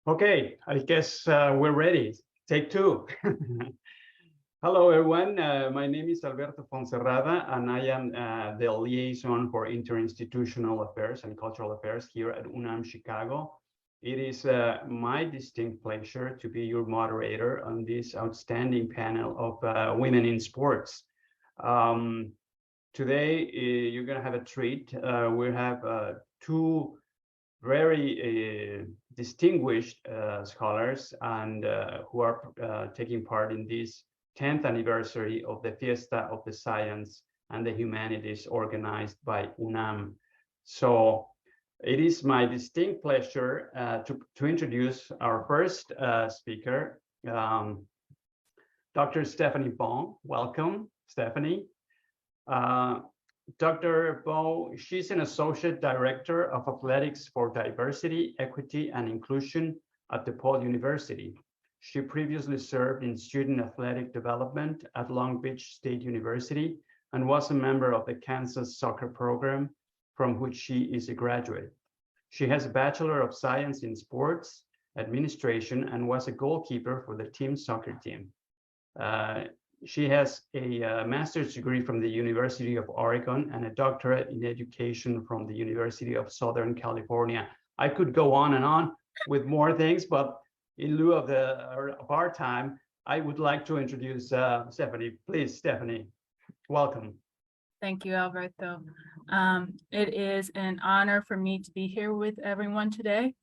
Okay, I guess we're ready. Take two. Hello, everyone. My name is Alberto Fonserrada, and I am the liaison for interinstitutional affairs and cultural affairs here at UNAM Chicago. It is my distinct pleasure to be your moderator on this outstanding panel of women in sports. Today, you're going to have a treat. We have two very distinguished scholars and who are taking part in this 10th anniversary of the Fiesta of the Science and the Humanities organized by UNAM. So it is my distinct pleasure to introduce our first speaker, Dr. Stephanie Bon. Welcome, Stephanie. Dr. Bo, she's an Associate Director of Athletics for Diversity, Equity, and Inclusion at DePaul University. She previously served in student athletic development at Long Beach State University and was a member of the Kansas soccer program, from which she is a graduate. She has a Bachelor of Science in Sports Administration and was a goalkeeper for the team soccer team. She has a master's degree from the University of Oregon and a doctorate in education from the University of Southern California. I could go on and on with more things, but in lieu of our time, I would like to introduce Stephanie. Please, Stephanie, welcome. Thank you, Alberto. It is an honor for me to be here with everyone today.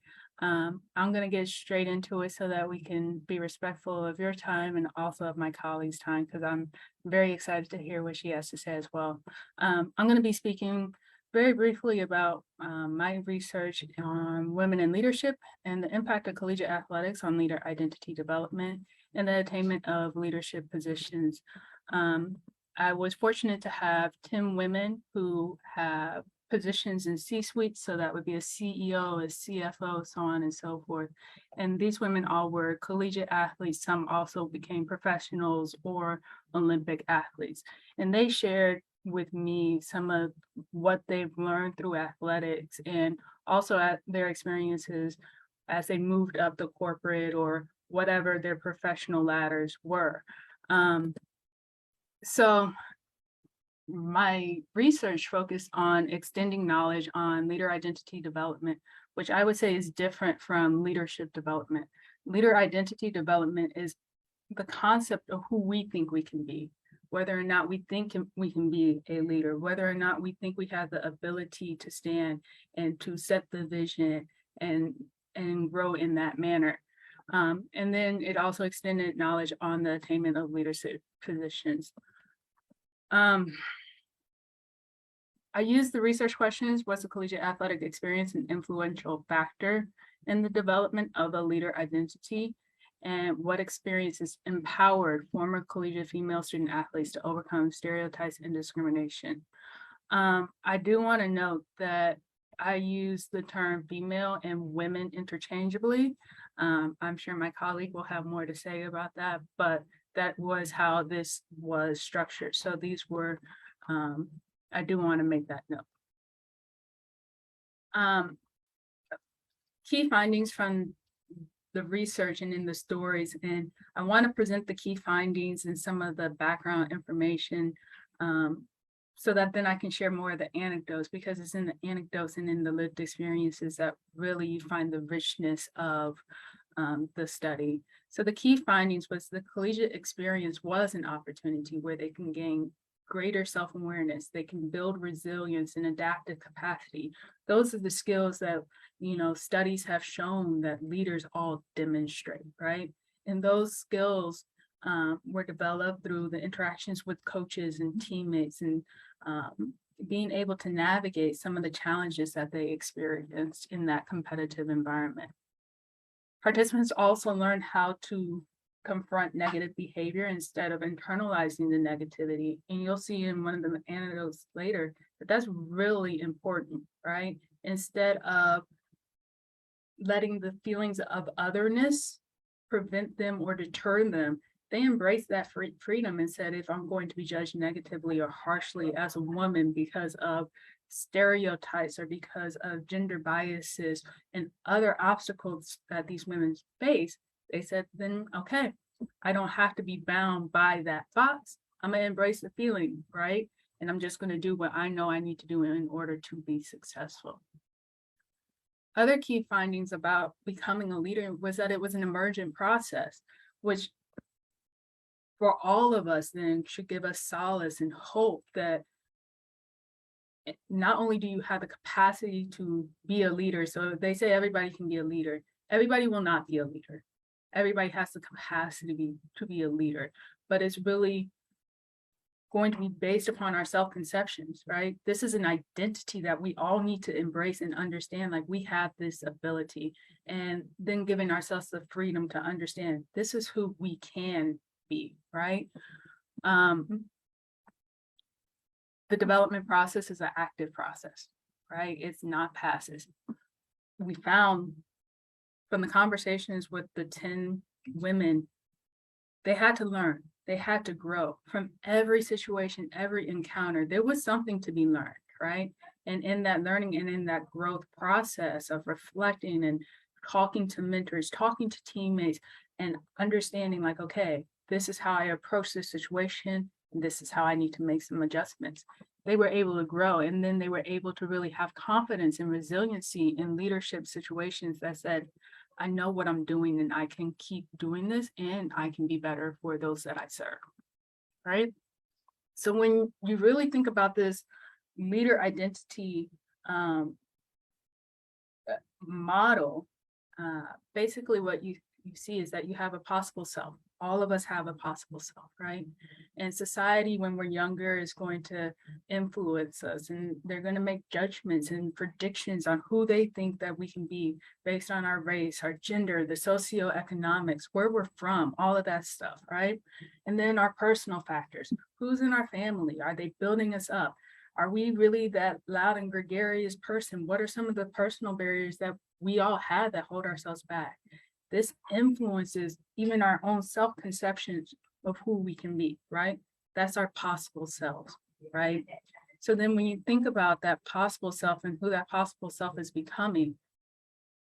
I'm going to get straight into it so that we can be respectful of your time and also of my colleagues' time, because I'm very excited to hear what she has to say as well. I'm going to be speaking very briefly about my research on women in leadership and the impact of collegiate athletics on leader identity development and the attainment of leadership positions. I was fortunate to have 10 women who have positions in C-suites, so that would be a CEO, a CFO, so on and so forth. And these women all were collegiate athletes. Some also became professionals or Olympic athletes. And they shared with me some of what they've learned through athletics and also at their experiences as they moved up the corporate or whatever their professional ladders were. So my research focused on extending knowledge on leader identity development, which I would say is different from leadership development. Leader identity development is the concept of who we think we can be, whether or not we think we can be a leader, whether or not we think we have the ability to stand and to set the vision and grow in that manner. And then it also extended knowledge on the attainment of leadership positions. I used the research questions: was the collegiate athletic experience an influential factor in the development of a leader identity? And what experiences empowered former collegiate female student athletes to overcome stereotypes and discrimination? I do want to note that I use the term female and women interchangeably. I'm sure my colleague will have more to say about that, but that was how this was structured. So these were, I do want to make that note. Key findings from the research and in the stories, and I want to present the key findings and some of the background information so that then I can share more of the anecdotes, because it's in the anecdotes and in the lived experiences that really you find the richness of the study. So the key findings was the collegiate experience was an opportunity where they can gain greater self-awareness, they can build resilience and adaptive capacity. Those are the skills that, studies have shown that leaders all demonstrate, right? And those skills were developed through the interactions with coaches and teammates and being able to navigate some of the challenges that they experienced in that competitive environment. Participants also learned how to confront negative behavior instead of internalizing the negativity. And you'll see in one of the anecdotes later that that's really important, right? Instead of letting the feelings of otherness prevent them or deter them, they embraced that freedom and said, if I'm going to be judged negatively or harshly as a woman because of stereotypes or because of gender biases and other obstacles that these women face, they said, then okay, I don't have to be bound by that box. I'm gonna embrace the feeling, right? And I'm just gonna do what I know I need to do in order to be successful. Other key findings about becoming a leader was that it was an emergent process, which for all of us then should give us solace and hope that not only do you have the capacity to be a leader, so they say everybody can be a leader, everybody will not be a leader. Everybody has the capacity to be a leader, but it's really going to be based upon our self-conceptions, right? This is an identity that we all need to embrace and understand, like we have this ability, and then giving ourselves the freedom to understand this is who we can be, right? The development process is an active process, right? It's not passive. We found from the conversations with the 10 women, they had to learn, they had to grow from every situation, every encounter. There was something to be learned, right? And in that learning and in that growth process of reflecting and talking to mentors, talking to teammates, and understanding like, okay, this is how I approach this situation, and this is how I need to make some adjustments. They were able to grow, and then they were able to really have confidence and resiliency in leadership situations that said, I know what I'm doing and I can keep doing this and I can be better for those that I serve, right? So when you really think about this leader identity model, basically what you see is that you have a possible self. All of us have a possible self, right? And society, when we're younger, is going to influence us, and they're going to make judgments and predictions on who they think that we can be based on our race, our gender, the socioeconomics, where we're from, all of that stuff, right? And then our personal factors. Who's in our family? Are they building us up? Are we really that loud and gregarious person? What are some of the personal barriers that we all have that hold ourselves back? This influences even our own self-conceptions of who we can be, right? That's our possible selves, right? So then when you think about that possible self and who that possible self is becoming,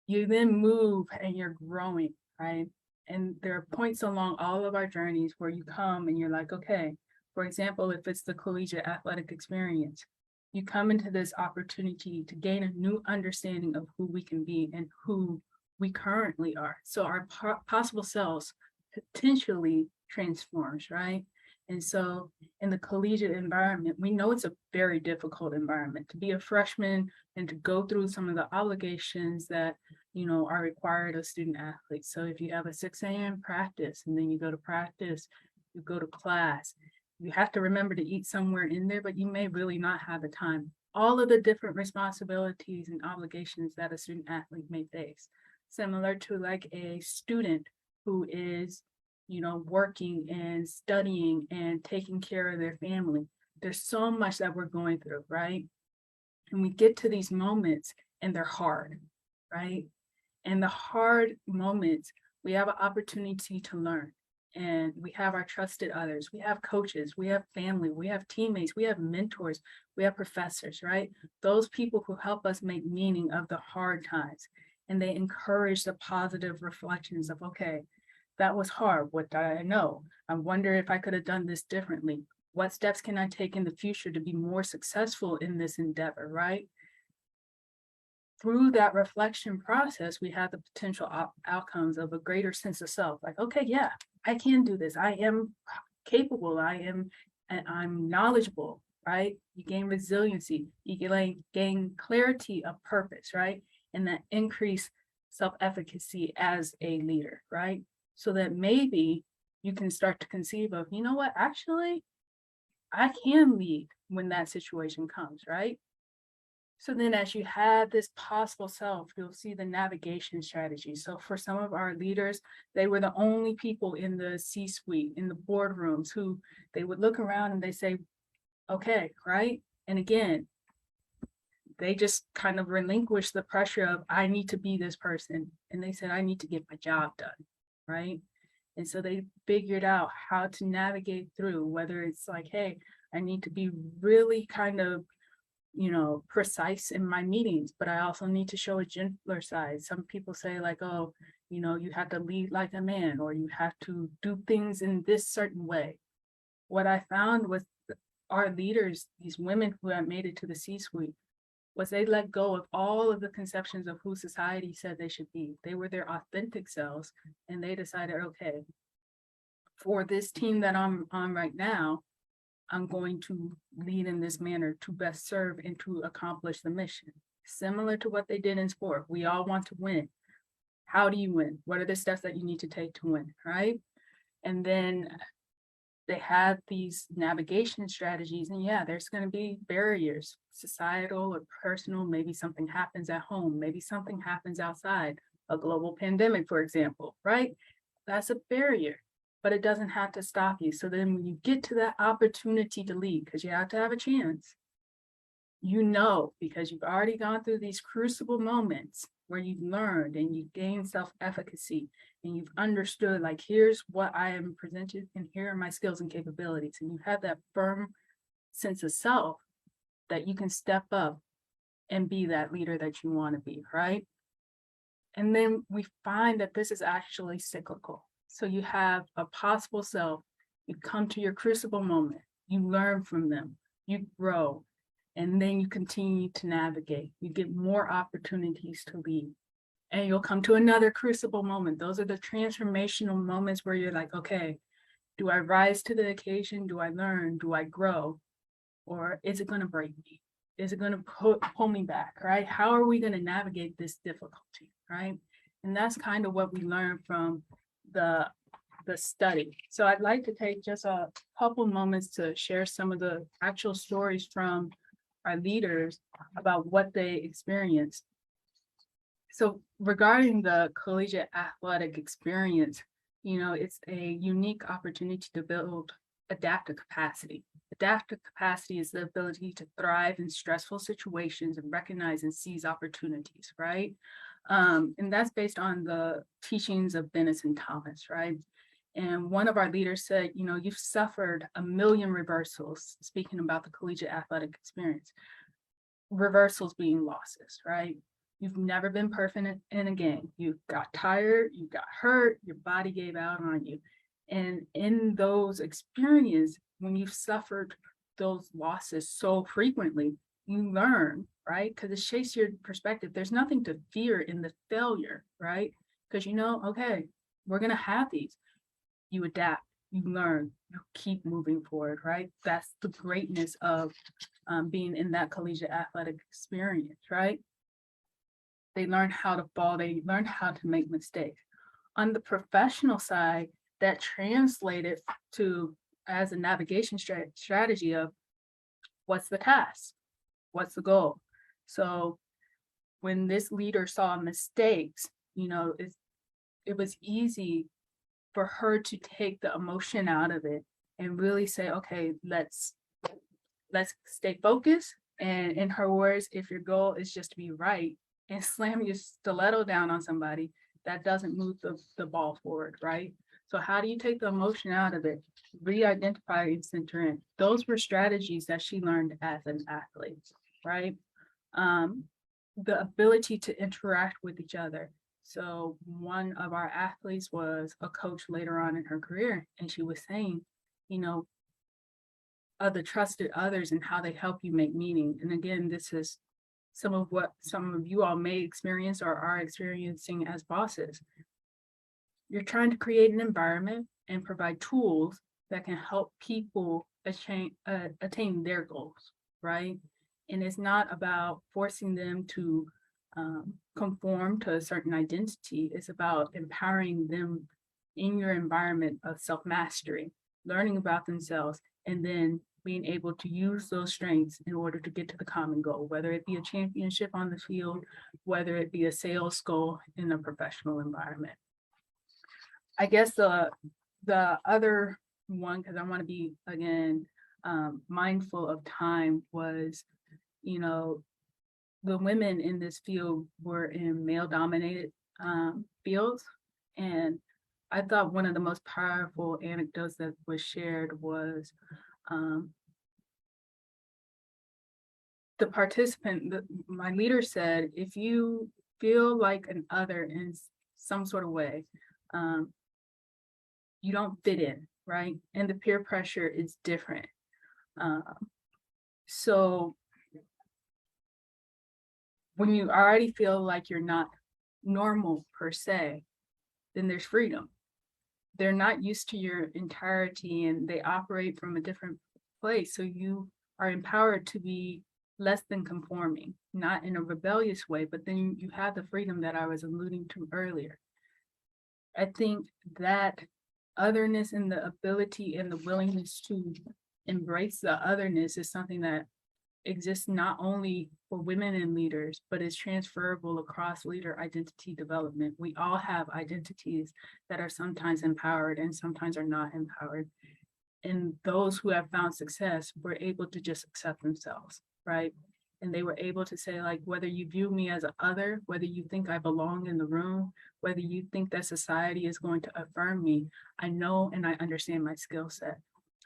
you then move and you're growing, right? And there are points along all of our journeys where you come and you're like, okay, for example, if it's the collegiate athletic experience, you come into this opportunity to gain a new understanding of who we can be and who we currently are. So our possible selves potentially transforms, right? And so in the collegiate environment, we know it's a very difficult environment to be a freshman and to go through some of the obligations that, you know, are required of student athletes. So if you have a 6 a.m. practice and then you go to practice, you go to class, you have to remember to eat somewhere in there, but you may really not have the time. All of the different responsibilities and obligations that a student athlete may face. Similar to like a student who is, you know, working and studying and taking care of their family. There's so much that we're going through, right? And we get to these moments and they're hard, right? And the hard moments, we have an opportunity to learn. And we have our trusted others, we have coaches, we have family, we have teammates, we have mentors, we have professors, right? Those people who help us make meaning of the hard times. And they encourage the positive reflections of, okay, that was hard. What did I know? I wonder if I could have done this differently. What steps can I take in the future to be more successful in this endeavor, right? Through that reflection process, we have the potential outcomes of a greater sense of self. Like, okay, yeah, I can do this. I am capable. I'm knowledgeable, right? You gain resiliency. You gain clarity of purpose, right? And that increase self-efficacy as a leader, right? So that maybe you can start to conceive of, you know what, actually, I can lead when that situation comes, right? So then as you have this possible self, you'll see the navigation strategy. So for some of our leaders, they were the only people in the C-suite, in the boardrooms, who they would look around and they say, okay, right? And again, they just kind of relinquished the pressure of, I need to be this person. And they said, I need to get my job done, right? And so they figured out how to navigate through, whether it's like, hey, I need to be really kind of, precise in my meetings, but I also need to show a gentler side. Some people say like, oh, you have to lead like a man, or you have to do things in this certain way. What I found with our leaders, these women who had made it to the C-suite, was they let go of all of the conceptions of who society said they should be. They were their authentic selves, and they decided, okay, for this team that I'm on right now, I'm going to lead in this manner to best serve and to accomplish the mission. Similar to what they did in sport. We all want to win. How do you win? What are the steps that you need to take to win, right? And then they have these navigation strategies, and yeah, there's going to be barriers, societal or personal. Maybe something happens at home, maybe something happens outside, a global pandemic, for example, right? That's a barrier, but it doesn't have to stop you. So then when you get to that opportunity to lead, because you have to have a chance, because you've already gone through these crucible moments where you've learned and you gain self-efficacy and you've understood, like, here's what I am presented and here are my skills and capabilities. And you have that firm sense of self that you can step up and be that leader that you want to be, right? And then we find that this is actually cyclical. So you have a possible self, you come to your crucible moment, you learn from them, you grow, and then you continue to navigate. You get more opportunities to lead. And you'll come to another crucible moment. Those are the transformational moments where you're like, okay, do I rise to the occasion? Do I learn? Do I grow? Or is it going to break me? Is it going to pull me back, right? How are we going to navigate this difficulty, right? And that's kind of what we learned from the study. So I'd like to take just a couple moments to share some of the actual stories from our leaders about what they experienced. So regarding the collegiate athletic experience, it's a unique opportunity to build adaptive capacity. Adaptive capacity is the ability to thrive in stressful situations and recognize and seize opportunities, right? And that's based on the teachings of Dennis and Thomas, right? And one of our leaders said, you've suffered 1 million reversals, speaking about the collegiate athletic experience, reversals being losses, right? You've never been perfect in a game. You got tired, you got hurt, your body gave out on you. And in those experiences, when you've suffered those losses so frequently, you learn, right? Because it shapes your perspective. There's nothing to fear in the failure, right? Because okay, we're going to have these. You adapt, you learn, you keep moving forward, right? That's the greatness of being in that collegiate athletic experience, right? They learn how to fall, they learn how to make mistakes. On the professional side, that translated to as a navigation strategy of what's the task, what's the goal. So when this leader saw mistakes, it was easy for her to take the emotion out of it and really say, okay, let's stay focused. And in her words, if your goal is just to be right and slam your stiletto down on somebody, that doesn't move the ball forward, right? So how do you take the emotion out of it, re-identify and center in? Those were strategies that she learned as an athlete, right? The ability to interact with each other. So one of our athletes was a coach later on in her career, and she was saying, of the trusted others and how they help you make meaning. And again, this is some of what some of you all may experience or are experiencing as bosses. You're trying to create an environment and provide tools that can help people attain their goals, right? And it's not about forcing them to conform to a certain identity. It's about empowering them in your environment of self-mastery, learning about themselves, and then being able to use those strengths in order to get to the common goal, whether it be a championship on the field, whether it be a sales goal in a professional environment. I guess the other one, because I want to be, again, mindful of time, was, the women in this field were in male-dominated fields, and I thought one of the most powerful anecdotes that was shared was the participant, my leader said, if you feel like an other in some sort of way, you don't fit in, right? And the peer pressure is different. So when you already feel like you're not normal per se, then there's freedom. They're not used to your entirety and they operate from a different place. So you are empowered to be less than conforming, not in a rebellious way, but then you have the freedom that I was alluding to earlier. I think that otherness and the ability and the willingness to embrace the otherness is something that exists not only for women and leaders, but is transferable across leader identity development. We all have identities that are sometimes empowered and sometimes are not empowered. And those who have found success were able to just accept themselves, right? And they were able to say, like, whether you view me as an other, whether you think I belong in the room, whether you think that society is going to affirm me, I know and I understand my skill set.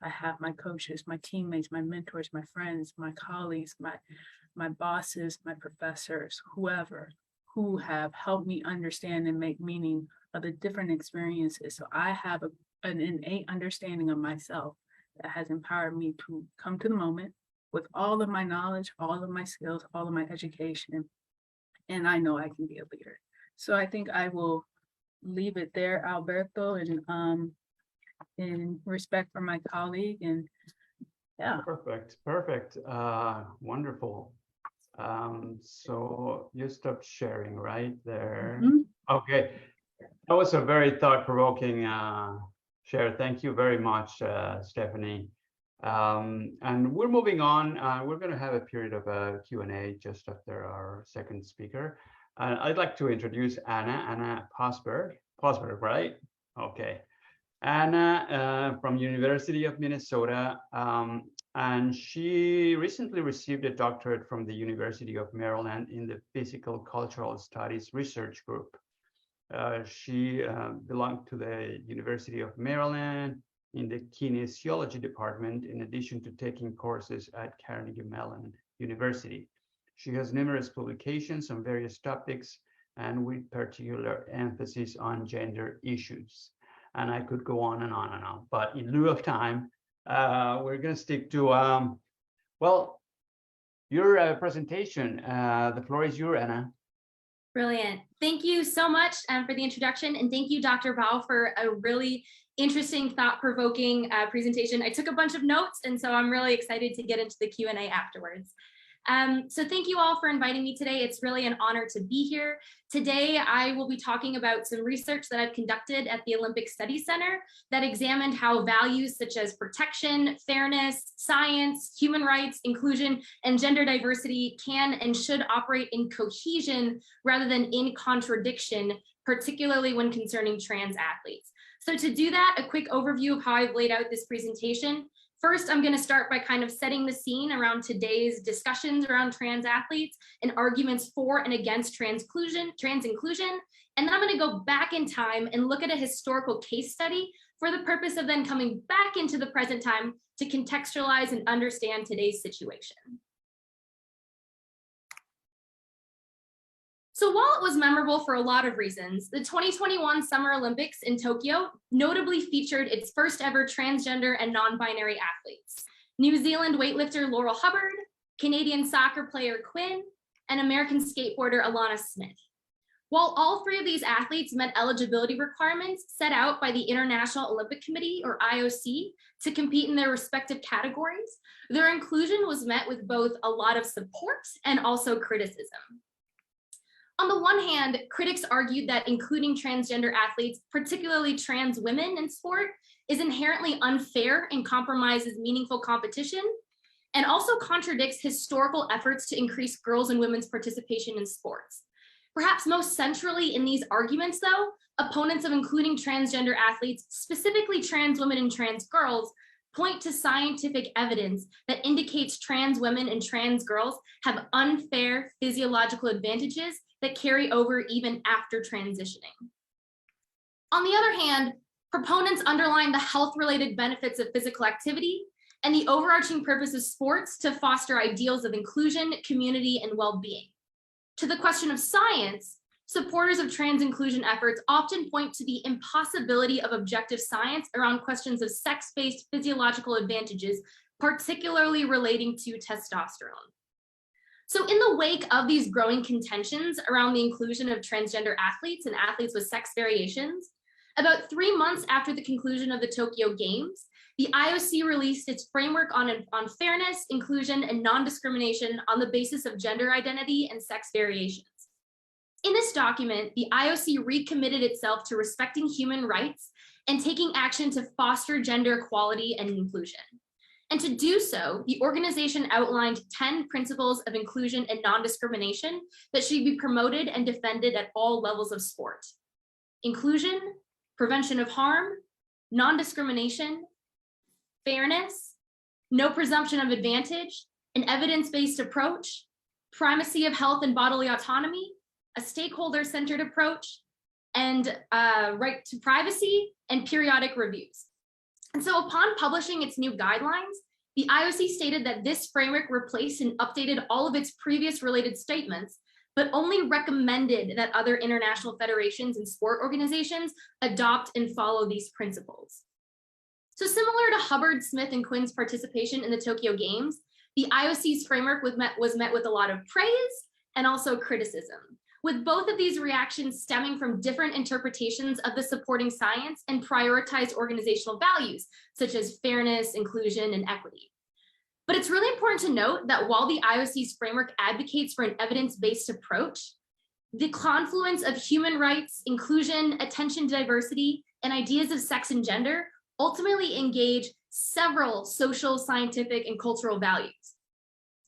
I have my coaches, my teammates, my mentors, my friends, my colleagues, my bosses, my professors, whoever, who have helped me understand and make meaning of the different experiences. So I have an innate understanding of myself that has empowered me to come to the moment with all of my knowledge, all of my skills, all of my education, and I know I can be a leader. So I think I will leave it there, Alberto, and in respect for my colleague, and yeah. Perfect. Wonderful. So you stopped sharing right there. Mm-hmm. Okay, that was a very thought-provoking share. Thank you very much, Stephanie. And we're moving on. We're going to have a period of Q&A just after our second speaker. I'd like to introduce Anna Posberg, right? Okay. Anna from University of Minnesota, and she recently received a doctorate from the University of Maryland in the Physical Cultural Studies Research Group. She belonged to the University of Maryland in the kinesiology department, in addition to taking courses at Carnegie Mellon University. She has numerous publications on various topics and with particular emphasis on gender issues. And I could go on and on and on, but in lieu of time, we're going to stick to, well, your presentation. The floor is yours, Anna. Brilliant. Thank you so much for the introduction, and thank you, Dr. Bao, for a really interesting, thought-provoking presentation. I took a bunch of notes, and so I'm really excited to get into the Q&A afterwards. So thank you all for inviting me today. It's really an honor to be here. Today, I will be talking about some research that I've conducted at the Olympic Studies Center that examined how values such as protection, fairness, science, human rights, inclusion, and gender diversity can and should operate in cohesion rather than in contradiction, particularly when concerning trans athletes. So to do that, a quick overview of how I've laid out this presentation. First, I'm going to start by kind of setting the scene around today's discussions around trans athletes and arguments for and against trans inclusion. And then I'm going to go back in time and look at a historical case study for the purpose of then coming back into the present time to contextualize and understand today's situation. So while it was memorable for a lot of reasons, the 2021 Summer Olympics in Tokyo notably featured its first ever transgender and non-binary athletes: New Zealand weightlifter Laurel Hubbard, Canadian soccer player Quinn, and American skateboarder Alana Smith. While all three of these athletes met eligibility requirements set out by the International Olympic Committee, or IOC, to compete in their respective categories, their inclusion was met with both a lot of support and also criticism. On the one hand, critics argued that including transgender athletes, particularly trans women in sport, is inherently unfair and compromises meaningful competition, and also contradicts historical efforts to increase girls' and women's participation in sports. Perhaps most centrally in these arguments, though, opponents of including transgender athletes, specifically trans women and trans girls, point to scientific evidence that indicates trans women and trans girls have unfair physiological advantages that carry over even after transitioning. On the other hand, Proponents underline the health-related benefits of physical activity and the overarching purpose of sports to foster ideals of inclusion, community, and well-being. To the question of science, supporters of trans inclusion efforts often point to the impossibility of objective science around questions of sex-based physiological advantages, particularly relating to testosterone. So in the wake of these growing contentions around the inclusion of transgender athletes and athletes with sex variations, about 3 months after the conclusion of the Tokyo Games, the IOC released its framework on fairness, inclusion, and non-discrimination on the basis of gender identity and sex variations. In this document, the IOC recommitted itself to respecting human rights and taking action to foster gender equality and inclusion. And to do so, the organization outlined 10 principles of inclusion and non-discrimination that should be promoted and defended at all levels of sport: inclusion, prevention of harm, non-discrimination, fairness, no presumption of advantage, an evidence-based approach, primacy of health and bodily autonomy, a stakeholder-centered approach, and right to privacy and periodic reviews. And so upon publishing its new guidelines, the IOC stated that this framework replaced and updated all of its previous related statements, but only recommended that other international federations and sport organizations adopt and follow these principles. So similar to Hubbard, Smith, and Quinn's participation in the Tokyo Games, the IOC's framework was met with a lot of praise and also criticism, with both of these reactions stemming from different interpretations of the supporting science and prioritized organizational values, such as fairness, inclusion, and equity. But it's really important to note that while the IOC's framework advocates for an evidence-based approach, the confluence of human rights, inclusion, attention to diversity, and ideas of sex and gender ultimately engage several social, scientific, and cultural values.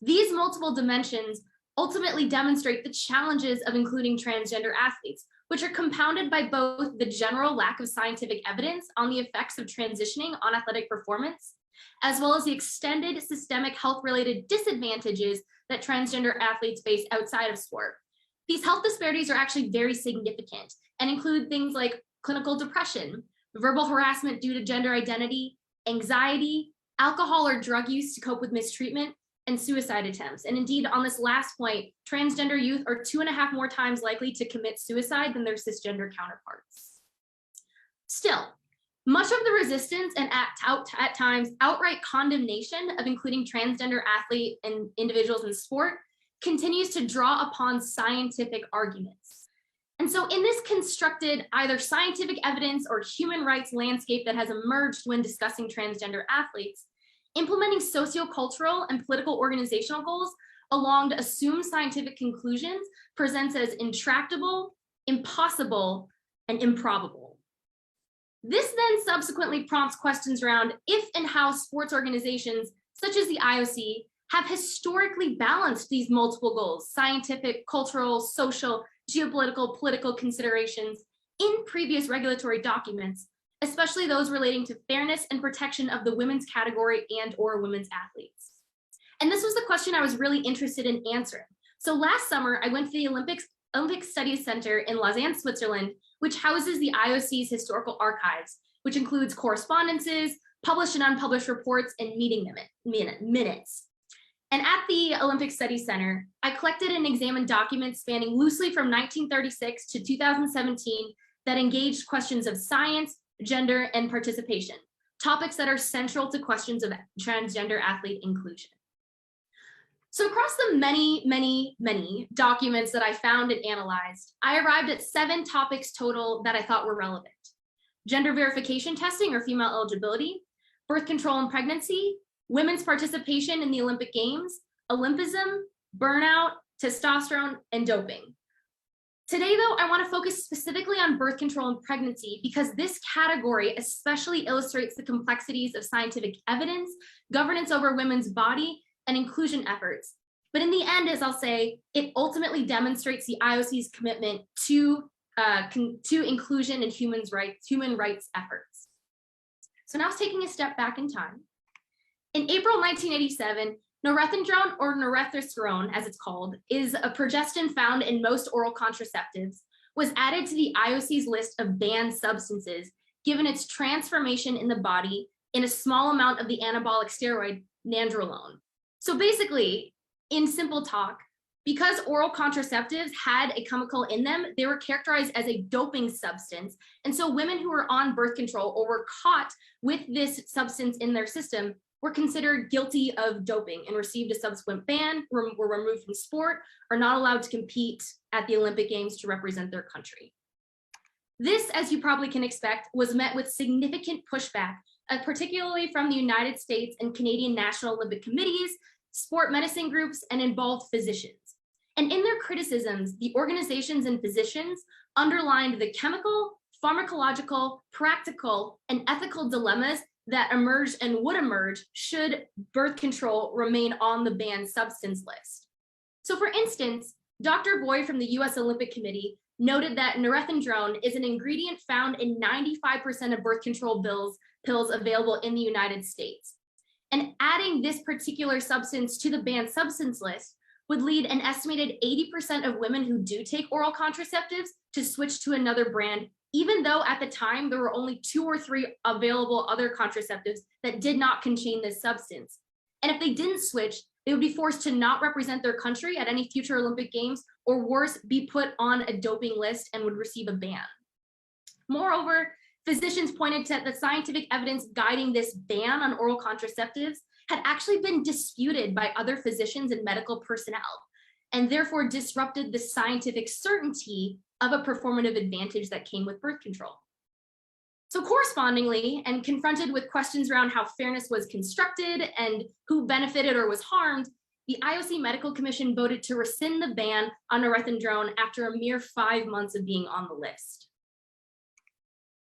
These multiple dimensions ultimately demonstrate the challenges of including transgender athletes, which are compounded by both the general lack of scientific evidence on the effects of transitioning on athletic performance, as well as the extended systemic health-related disadvantages that transgender athletes face outside of sport. These health disparities are actually very significant and include things like clinical depression, verbal harassment due to gender identity, anxiety, alcohol or drug use to cope with mistreatment, and suicide attempts. And indeed, on this last point, transgender youth are 2.5 more times likely to commit suicide than their cisgender counterparts. Still, much of the resistance and at times outright condemnation of including transgender athlete and individuals in sport continues to draw upon scientific arguments. And so in this constructed either scientific evidence or human rights landscape that has emerged when discussing transgender athletes, implementing sociocultural and political organizational goals along assumed scientific conclusions presents as intractable, impossible, and improbable. This then subsequently prompts questions around if and how sports organizations, such as the IOC, have historically balanced these multiple goals, scientific, cultural, social, geopolitical, political considerations in previous regulatory documents, especially those relating to fairness and protection of the women's category and/or women's athletes. And this was the question I was really interested in answering. So last summer, I went to the Olympic Studies Center in Lausanne, Switzerland, which houses the IOC's historical archives, which includes correspondences, published and unpublished reports, and meeting minutes. And at the Olympic Studies Center, I collected and examined documents spanning loosely from 1936 to 2017 that engaged questions of science, gender, and participation, topics that are central to questions of transgender athlete inclusion. So across the many documents that I found and analyzed, I arrived at 7 topics total that I thought were relevant: gender verification testing or female eligibility, birth control and pregnancy, women's participation in the Olympic Games, Olympism, burnout, testosterone, and doping. Today, though, I want to focus specifically on birth control and pregnancy because this category especially illustrates the complexities of scientific evidence, governance over women's body, and inclusion efforts. But in the end, as I'll say, it ultimately demonstrates the IOC's commitment to inclusion and human rights efforts. So now taking a step back in time. In April 1987, norethindrone, or norethisterone as it's called, is a progestin found in most oral contraceptives, was added to the IOC's list of banned substances given its transformation in the body in a small amount of the anabolic steroid nandrolone. So basically, in simple talk, because oral contraceptives had a chemical in them, they were characterized as a doping substance. And so women who were on birth control or were caught with this substance in their system were considered guilty of doping and received a subsequent ban, were removed from sport, or not allowed to compete at the Olympic Games to represent their country. This, as you probably can expect, was met with significant pushback, particularly from the United States and Canadian National Olympic Committees, sport medicine groups, and involved physicians. And in their criticisms, the organizations and physicians underlined the chemical, pharmacological, practical, and ethical dilemmas that emerged and would emerge should birth control remain on the banned substance list. So for instance, Dr. Boyd from the US Olympic Committee noted that norethindrone is an ingredient found in 95% of birth control pills available in the United States. And adding this particular substance to the banned substance list would lead an estimated 80% of women who do take oral contraceptives to switch to another brand, even though at the time there were only 2 or 3 available other contraceptives that did not contain this substance. And if they didn't switch, they would be forced to not represent their country at any future Olympic Games, or worse, be put on a doping list and would receive a ban. Moreover, physicians pointed to the scientific evidence guiding this ban on oral contraceptives had actually been disputed by other physicians and medical personnel, and therefore disrupted the scientific certainty of a performative advantage that came with birth control. So correspondingly, and confronted with questions around how fairness was constructed and who benefited or was harmed, the IOC Medical Commission voted to rescind the ban on norethindrone after a mere 5 months of being on the list.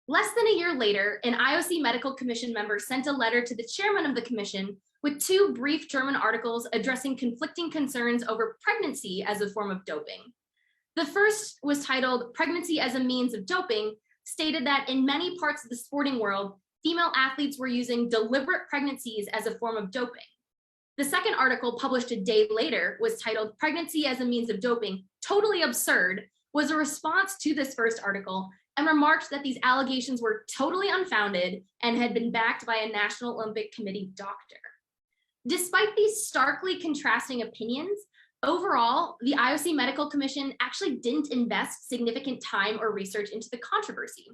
Less than a year later, an IOC Medical Commission member sent a letter to the chairman of the commission with 2 brief German articles addressing conflicting concerns over pregnancy as a form of doping. The first was titled "Pregnancy as a Means of Doping," stated that in many parts of the sporting world, female athletes were using deliberate pregnancies as a form of doping. The second article, published a day later, was titled "Pregnancy as a Means of Doping, Totally Absurd," was a response to this first article and remarked that these allegations were totally unfounded and had been backed by a National Olympic Committee doctor. Despite these starkly contrasting opinions, overall, the IOC Medical Commission actually didn't invest significant time or research into the controversy.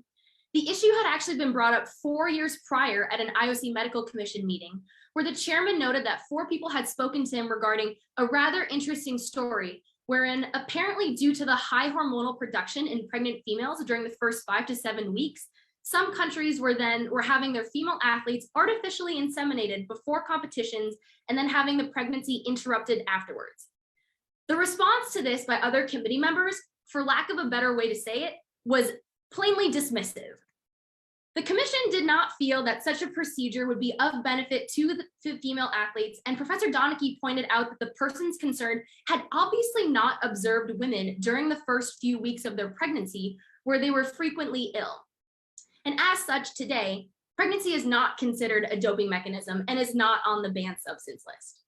The issue had actually been brought up 4 years prior at an IOC Medical Commission meeting, where the chairman noted that 4 people had spoken to him regarding a rather interesting story, wherein apparently due to the high hormonal production in pregnant females during the first 5 to 7 weeks, some countries were having their female athletes artificially inseminated before competitions and then having the pregnancy interrupted afterwards. The response to this by other committee members, for lack of a better way to say it, was plainly dismissive. The commission did not feel that such a procedure would be of benefit to the female athletes, and Professor Donachie pointed out that the persons concerned had obviously not observed women during the first few weeks of their pregnancy, where they were frequently ill. And as such, today, pregnancy is not considered a doping mechanism and is not on the banned substance list.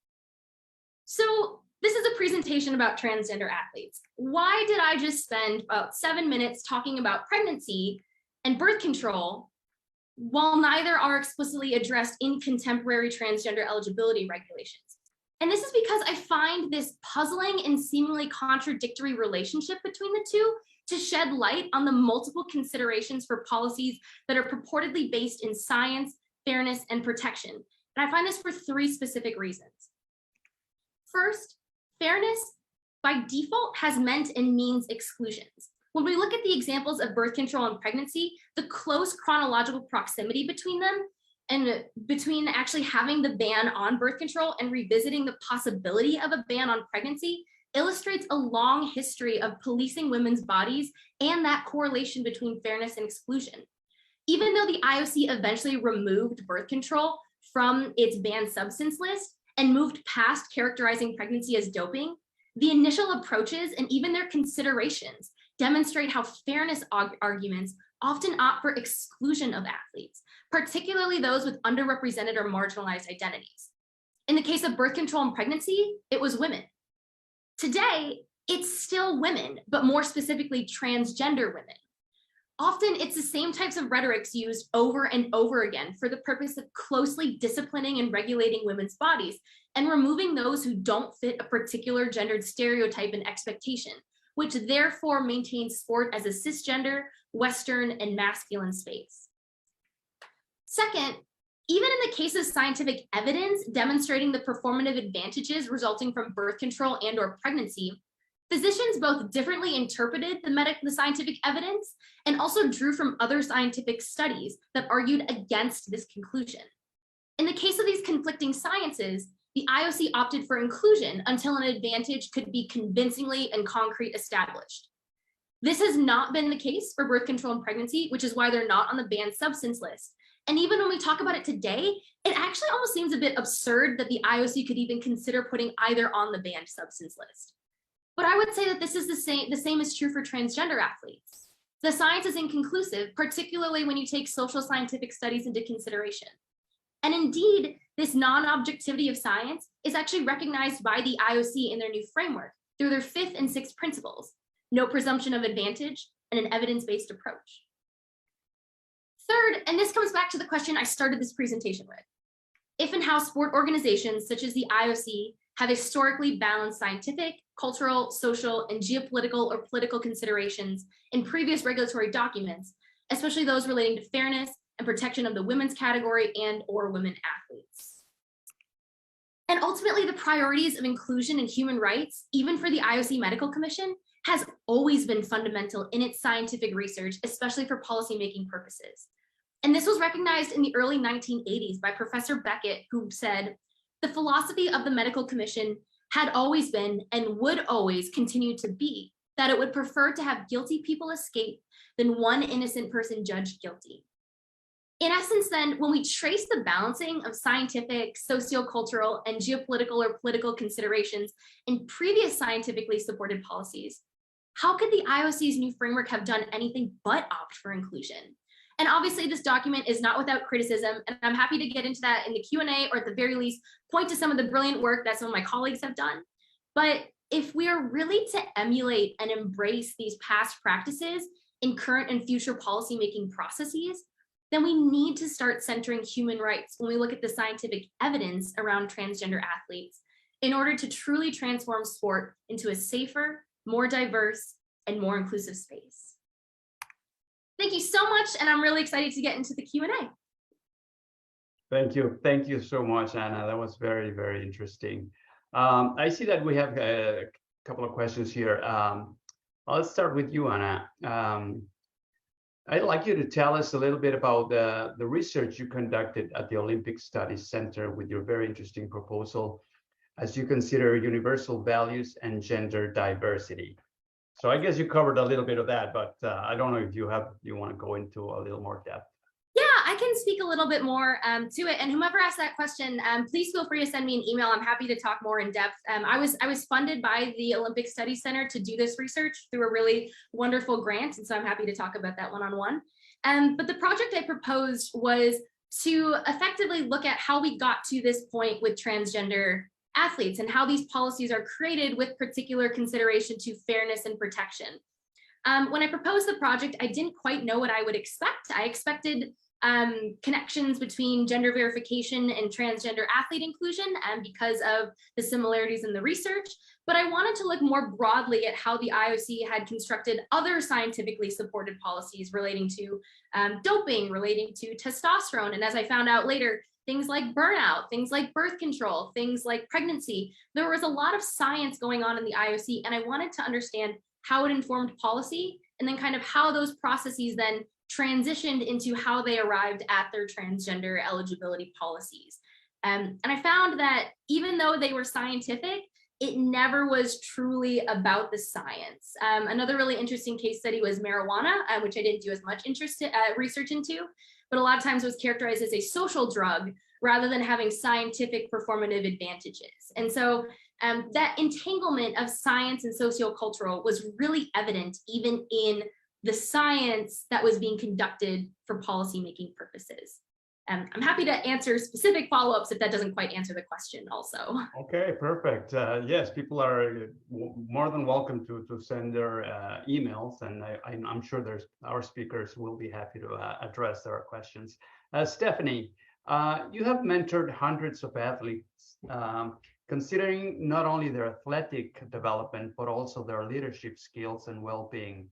So this is a presentation about transgender athletes. Why did I just spend about 7 minutes talking about pregnancy and birth control while neither are explicitly addressed in contemporary transgender eligibility regulations? And this is because I find this puzzling and seemingly contradictory relationship between the two to shed light on the multiple considerations for policies that are purportedly based in science, fairness, and protection. And I find this for 3 specific reasons. First, fairness by default has meant and means exclusions. When we look at the examples of birth control and pregnancy, the close chronological proximity between them and between actually having the ban on birth control and revisiting the possibility of a ban on pregnancy illustrates a long history of policing women's bodies and that correlation between fairness and exclusion. Even though the IOC eventually removed birth control from its banned substance list and moved past characterizing pregnancy as doping, the initial approaches and even their considerations demonstrate how fairness arguments often opt for exclusion of athletes, particularly those with underrepresented or marginalized identities. In the case of birth control and pregnancy, it was women. Today, it's still women, but more specifically transgender women. Often it's the same types of rhetorics used over and over again for the purpose of closely disciplining and regulating women's bodies and removing those who don't fit a particular gendered stereotype and expectation, which therefore maintains sport as a cisgender, Western, and masculine space. Second, even in the case of scientific evidence demonstrating the performative advantages resulting from birth control and/or pregnancy, physicians both differently interpreted the scientific evidence and also drew from other scientific studies that argued against this conclusion. In the case of these conflicting sciences, the IOC opted for inclusion until an advantage could be convincingly and concrete established. This has not been the case for birth control and pregnancy, which is why they're not on the banned substance list. And even when we talk about it today, it actually almost seems a bit absurd that the IOC could even consider putting either on the banned substance list. But I would say that this is the same is true for transgender athletes. The science is inconclusive, particularly when you take social scientific studies into consideration. And indeed, this non-objectivity of science is actually recognized by the IOC in their new framework through their 5th and 6th principles: no presumption of advantage and an evidence-based approach. Third, and this comes back to the question I started this presentation with, if and how sport organizations such as the IOC have historically balanced scientific, cultural, social, and geopolitical or political considerations in previous regulatory documents, especially those relating to fairness and protection of the women's category and/or women athletes. And ultimately, the priorities of inclusion and human rights, even for the IOC Medical Commission, has always been fundamental in its scientific research, especially for policymaking purposes. And this was recognized in the early 1980s by Professor Beckett, who said, "The philosophy of the Medical Commission had always been and would always continue to be that it would prefer to have guilty people escape than one innocent person judged guilty." In essence, then, when we trace the balancing of scientific, sociocultural, and geopolitical or political considerations in previous scientifically supported policies, how could the IOC's new framework have done anything but opt for inclusion? And obviously, this document is not without criticism, and I'm happy to get into that in the Q&A, or at the very least, point to some of the brilliant work that some of my colleagues have done. But if we are really to emulate and embrace these past practices in current and future policymaking processes, then we need to start centering human rights when we look at the scientific evidence around transgender athletes in order to truly transform sport into a safer, more diverse, and more inclusive space. Thank you so much, and I'm really excited to get into the Q&A. Thank you. Thank you so much, Anna. That was very, very interesting. I see that we have a couple of questions here. I'll start with you, Anna. I'd like you to tell us a little bit about the research you conducted at the Olympic Studies Center with your very interesting proposal as you consider universal values and gender diversity. So I guess you covered a little bit of that, but I don't know if you want to go into a little more depth. Yeah, I can speak a little bit more to it. And whomever asked that question, please feel free to send me an email. I'm happy to talk more in depth. I was funded by the Olympic Studies Center to do this research through a really wonderful grant. And so I'm happy to talk about that one-on-one. But the project I proposed was to effectively look at how we got to this point with transgender athletes and how these policies are created with particular consideration to fairness and protection. When I proposed the project, I didn't quite know what I would expect. I expected connections between gender verification and transgender athlete inclusion because of the similarities in the research, but I wanted to look more broadly at how the IOC had constructed other scientifically supported policies relating to doping, relating to testosterone, and as I found out later, things like burnout, things like birth control, things like pregnancy. There was a lot of science going on in the IOC, and I wanted to understand how it informed policy, and then kind of how those processes then transitioned into how they arrived at their transgender eligibility policies. And I found that even though they were scientific, it never was truly about the science. Another really interesting case study was marijuana, which I didn't do as much research into, but a lot of times was characterized as a social drug rather than having scientific performative advantages. And so that entanglement of science and sociocultural was really evident even in the science that was being conducted for policymaking purposes. I'm happy to answer specific follow-ups if that doesn't quite answer the question also. Okay, perfect. Yes, people are more than welcome to send their emails, and I'm sure our speakers will be happy to address their questions. Stephanie, you have mentored hundreds of athletes, considering not only their athletic development, but also their leadership skills and well-being.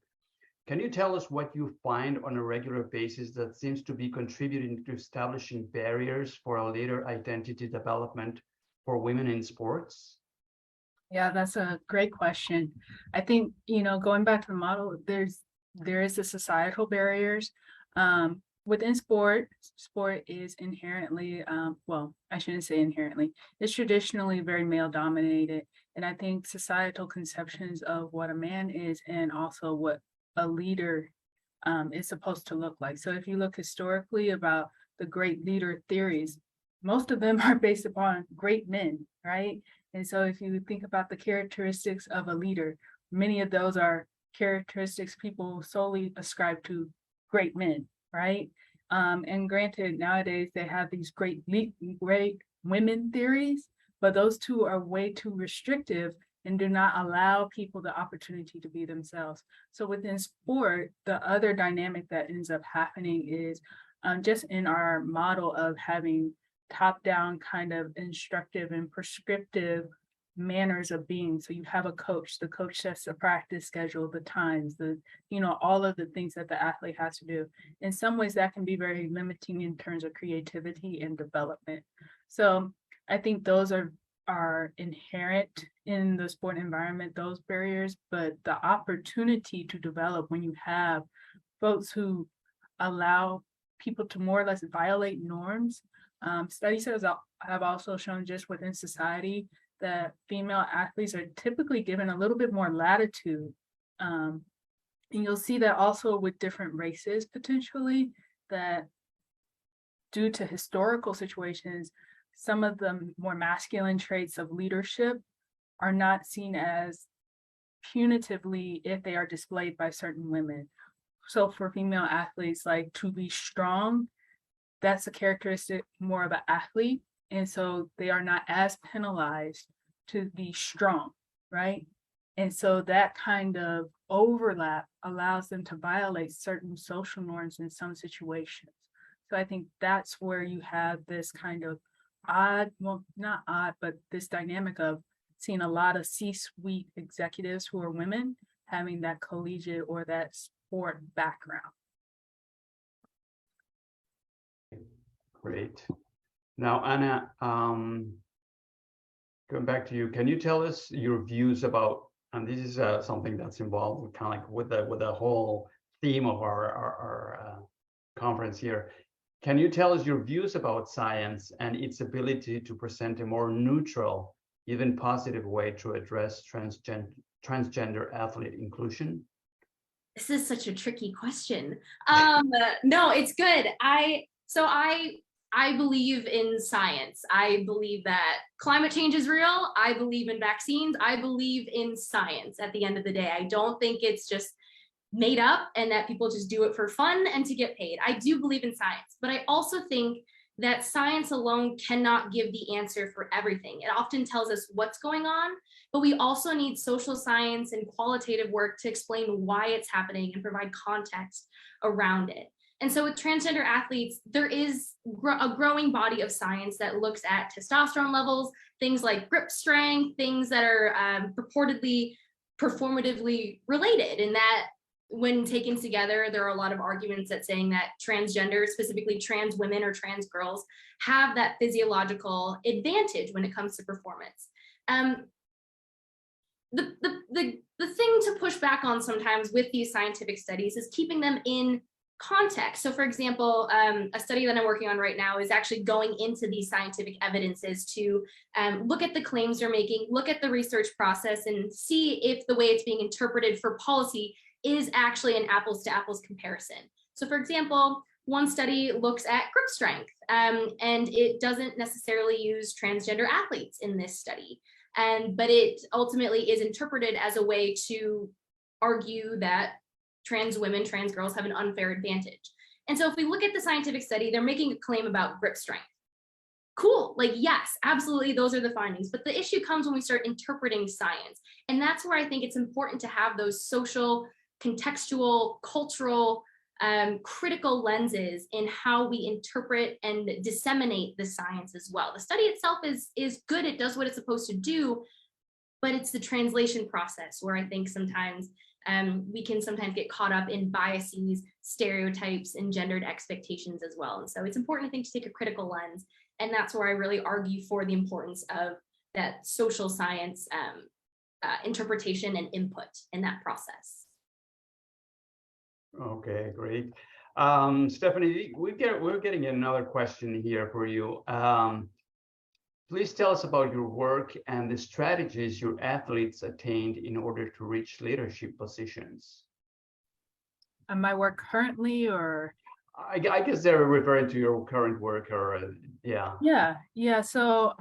Can you tell us what you find on a regular basis that seems to be contributing to establishing barriers for a leader identity development for women in sports? Yeah, that's a great question. I think, going back to the model, there is the societal barriers. Within sport is inherently, well, I shouldn't say inherently, it's traditionally very male dominated. And I think societal conceptions of what a man is and also what a leader is supposed to look like. So if you look historically about the great leader theories, most of them are based upon great men, right? And so if you think about the characteristics of a leader, many of those are characteristics people solely ascribe to great men, right? And granted, nowadays they have these great women theories, but those two are way too restrictive and do not allow people the opportunity to be themselves. So within sport, the other dynamic that ends up happening is just in our model of having top-down kind of instructive and prescriptive manners of being. So you have a coach, the coach sets the practice schedule, the times, all of the things that the athlete has to do. In some ways that can be very limiting in terms of creativity and development. So I think those are inherent in the sport environment, those barriers, but the opportunity to develop when you have folks who allow people to more or less violate norms. Studies have also shown just within society that female athletes are typically given a little bit more latitude. And you'll see that also with different races potentially, that due to historical situations, some of the more masculine traits of leadership are not seen as punitively if they are displayed by certain women. So for female athletes, like to be strong, that's a characteristic more of an athlete. And so they are not as penalized to be strong, right? And so that kind of overlap allows them to violate certain social norms in some situations. So I think that's where you have this kind of odd, well, not odd, but this dynamic of seeing a lot of C-suite executives who are women having that collegiate or that sport background. Great. Now, Anna, going back to you, can you tell us your views about, and this is something that's involved kind of like with the whole theme of our conference here. Can you tell us your views about science and its ability to present a more neutral, even positive way to address transgender athlete inclusion? This is such a tricky question. No, it's good. I believe in science. I believe that climate change is real. I believe in vaccines. I believe in science at the end of the day. I don't think it's just made up and that people just do it for fun and to get paid. I do believe in science, but I also think that science alone cannot give the answer for everything. It often tells us what's going on, but we also need social science and qualitative work to explain why it's happening and provide context around it. And so with transgender athletes, there is a growing body of science that looks at testosterone levels, things like grip strength, things that are purportedly performatively related, and that when taken together, there are a lot of arguments that saying that transgender, specifically trans women or trans girls, have that physiological advantage when it comes to performance. The thing to push back on sometimes with these scientific studies is keeping them in context. So for example, a study that I'm working on right now is actually going into these scientific evidences to look at the claims they're making, look at the research process, and see if the way it's being interpreted for policy is actually an apples to apples comparison. So for example, one study looks at grip strength, and it doesn't necessarily use transgender athletes in this study, but it ultimately is interpreted as a way to argue that trans women, trans girls have an unfair advantage. And so if we look at the scientific study, they're making a claim about grip strength. Cool, like yes, absolutely, those are the findings. But the issue comes when we start interpreting science. And that's where I think it's important to have those social, contextual, cultural, critical lenses in how we interpret and disseminate the science as well. The study itself is good, it does what it's supposed to do, but it's the translation process where I think sometimes we can sometimes get caught up in biases, stereotypes, and gendered expectations as well. And so it's important, I think, to take a critical lens. And that's where I really argue for the importance of that social science interpretation and input in that process. Okay, great. Stephanie, we're getting another question here for you. Please tell us about your work and the strategies your athletes attained in order to reach leadership positions. My work currently, or? I guess they're referring to your current work, or yeah. So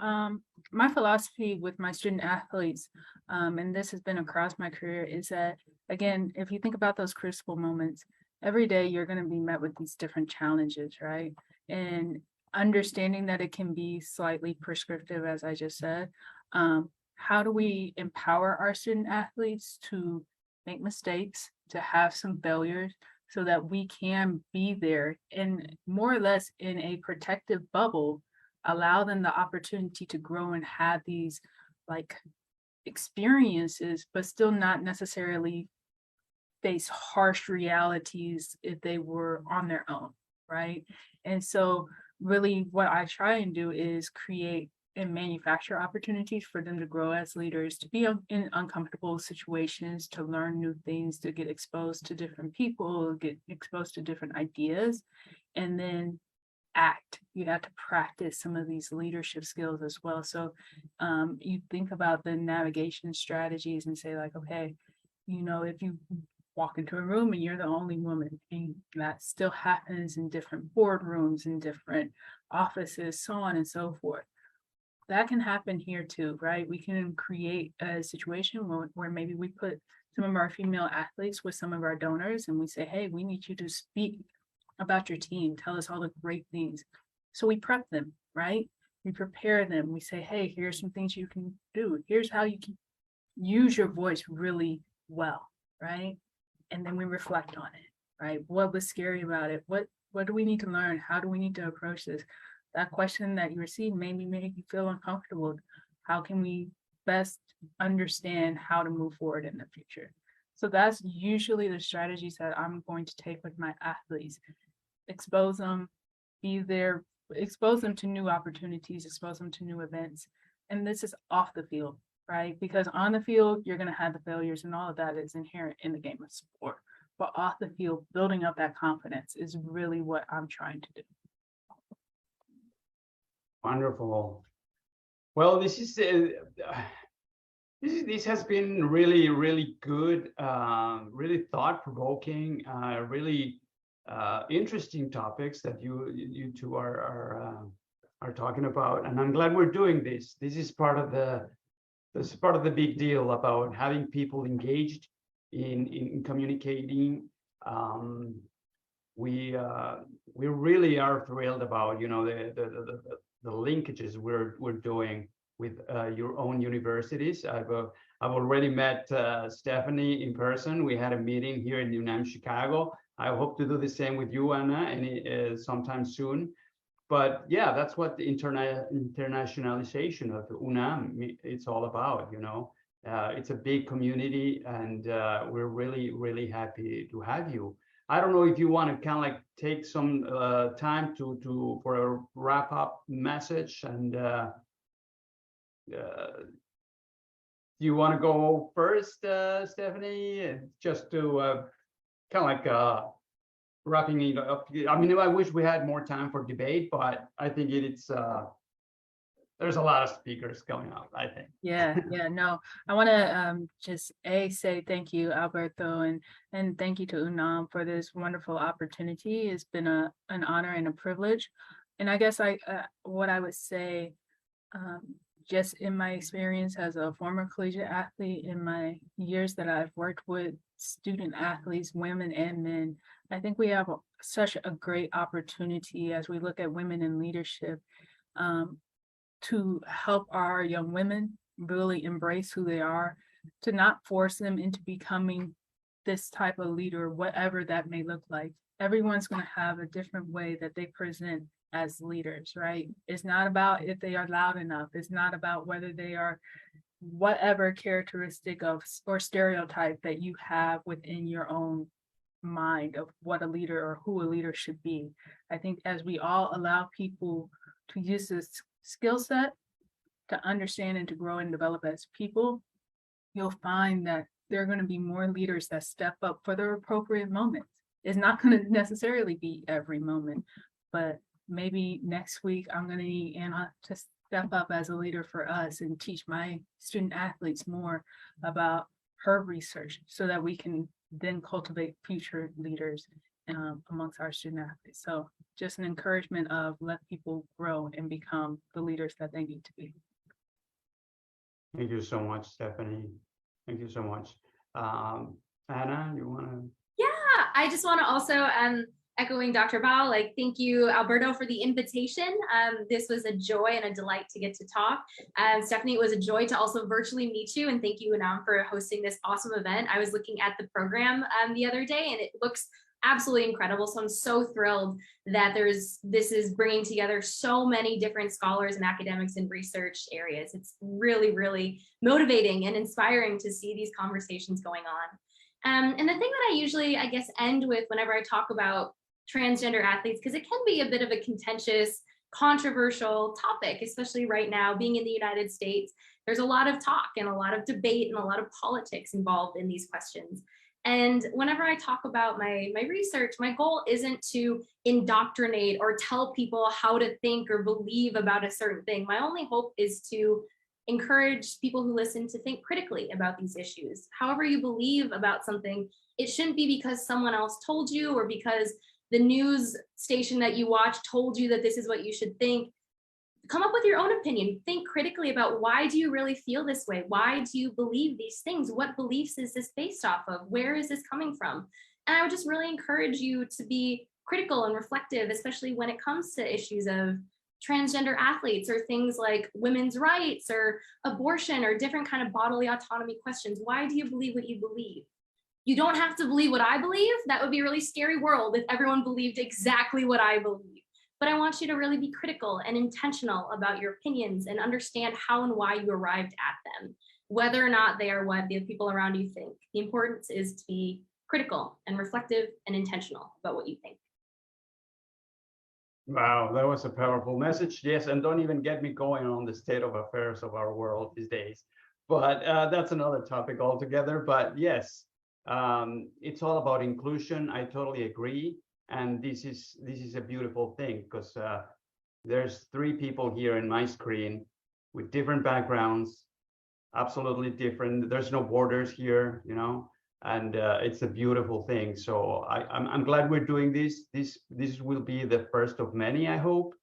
my philosophy with my student athletes, and this has been across my career, is that, again, if you think about those crucible moments, every day you're going to be met with these different challenges, right? And understanding that it can be slightly prescriptive, as I just said, how do we empower our student athletes to make mistakes, to have some failures, so that we can be there and more or less in a protective bubble, allow them the opportunity to grow and have these like experiences, but still not necessarily face harsh realities if they were on their own, right? And so really what I try and do is create and manufacture opportunities for them to grow as leaders, to be in uncomfortable situations, to learn new things, to get exposed to different people, get exposed to different ideas, and then act. You have to practice some of these leadership skills as well. So you think about the navigation strategies and say like, okay, you know, if you walk into a room and you're the only woman, and that still happens in different boardrooms, in different offices, so on and so forth. That can happen here too, right? We can create a situation where maybe we put some of our female athletes with some of our donors and we say, hey, we need you to speak about your team. Tell us all the great things. So we prep them, right? We prepare them. We say, hey, here's some things you can do. Here's how you can use your voice really well, right? And then we reflect on it, right? What was scary about it? What do we need to learn? How do we need to approach this? That question that you received maybe make you feel uncomfortable. How can we best understand how to move forward in the future? So that's usually the strategies that I'm going to take with my athletes. Expose them, be there, expose them to new opportunities, expose them to new events. And this is off the field, right? Because on the field, you're going to have the failures and all of that is inherent in the game of sport. But off the field, building up that confidence is really what I'm trying to do. Wonderful. Well, this has been really, really good, really thought-provoking, really interesting topics that you two are talking about, and I'm glad we're doing this. This is part of the big deal about having people engaged in communicating. We really are thrilled about, you know, the linkages we're doing with your own universities. I've already met Stephanie in person. We had a meeting here in UNAM Chicago. I hope to do the same with you, Anna, sometime soon. But yeah, that's what the internationalization of UNAM it's all about. You know, it's a big community, and we're really, really happy to have you. I don't know if you want to kind of like take some time for a wrap up message, and you want to go first, Stephanie, just to kind of like wrapping it up. I mean, I wish we had more time for debate, but I think it's there's a lot of speakers going up, I think. Yeah, no, I want to just say thank you, Alberto, and thank you to UNAM for this wonderful opportunity. It's been an honor and a privilege. And I guess what I would say, just in my experience as a former collegiate athlete, in my years that I've worked with student athletes, women and men, I think we have such a great opportunity as we look at women in leadership to help our young women really embrace who they are, to not force them into becoming this type of leader, whatever that may look like. Everyone's going to have a different way that they present as leaders, right? It's not about if they are loud enough. It's not about whether they are whatever characteristic of or stereotype that you have within your own mind of what a leader or who a leader should be. I think as we all allow people to use this skill set to understand and to grow and develop as people, you'll find that there are going to be more leaders that step up for their appropriate moments. It's not going to necessarily be every moment, but maybe next week I'm going to need Anna to step up as a leader for us and teach my student athletes more about her research so that we can then cultivate future leaders amongst our student athletes. So just an encouragement of let people grow and become the leaders that they need to be. Thank you so much, Stephanie. Thank you so much. Anna, you want to? Yeah, I just want to also echoing Dr. Bao, like, thank you, Alberto, for the invitation. This was a joy and a delight to get to talk. Stephanie, it was a joy to also virtually meet you, and thank you, Anam, for hosting this awesome event. I was looking at the program the other day, and it looks absolutely incredible. So I'm so thrilled that this is bringing together so many different scholars and academics in research areas. It's really, really motivating and inspiring to see these conversations going on. And the thing that I usually, I guess, end with whenever I talk about transgender athletes, because it can be a bit of a contentious, controversial topic, especially right now, being in the United States. There's a lot of talk and a lot of debate and a lot of politics involved in these questions. And whenever I talk about my research, my goal isn't to indoctrinate or tell people how to think or believe about a certain thing. My only hope is to encourage people who listen to think critically about these issues. However you believe about something, it shouldn't be because someone else told you or because the news station that you watch told you that this is what you should think. Come up with your own opinion. Think critically about, why do you really feel this way? Why do you believe these things? What beliefs is this based off of? Where is this coming from? And I would just really encourage you to be critical and reflective, especially when it comes to issues of transgender athletes or things like women's rights or abortion or different kind of bodily autonomy questions. Why do you believe what you believe? You don't have to believe what I believe. That would be a really scary world if everyone believed exactly what I believe. But I want you to really be critical and intentional about your opinions and understand how and why you arrived at them, whether or not they are what the people around you think. The importance is to be critical and reflective and intentional about what you think. Wow, that was a powerful message. Yes, and don't even get me going on the state of affairs of our world these days. But that's another topic altogether. But yes, it's all about inclusion. I totally agree. And this is a beautiful thing, because there's 3 people here in my screen with different backgrounds, absolutely different. There's no borders here, you know, and it's a beautiful thing. So I'm glad we're doing this. This will be the first of many, I hope.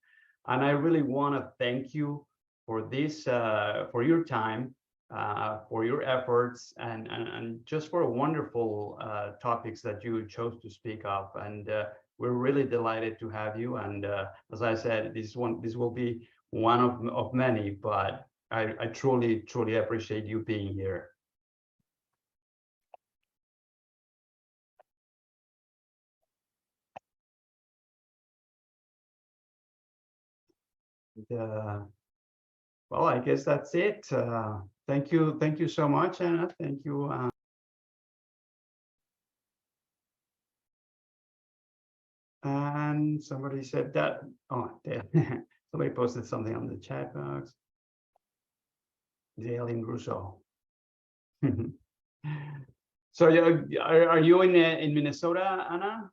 And I really want to thank you for this, for your time, for your efforts, and just for wonderful topics that you chose to speak of. And we're really delighted to have you. And as I said, this will be one of many, but I truly appreciate you being here. Well, I guess that's it. Thank you so much, Anna. Thank you. And somebody said that. Oh, somebody posted something on the chat box. Dale in Russo. So are you in Minnesota, Anna?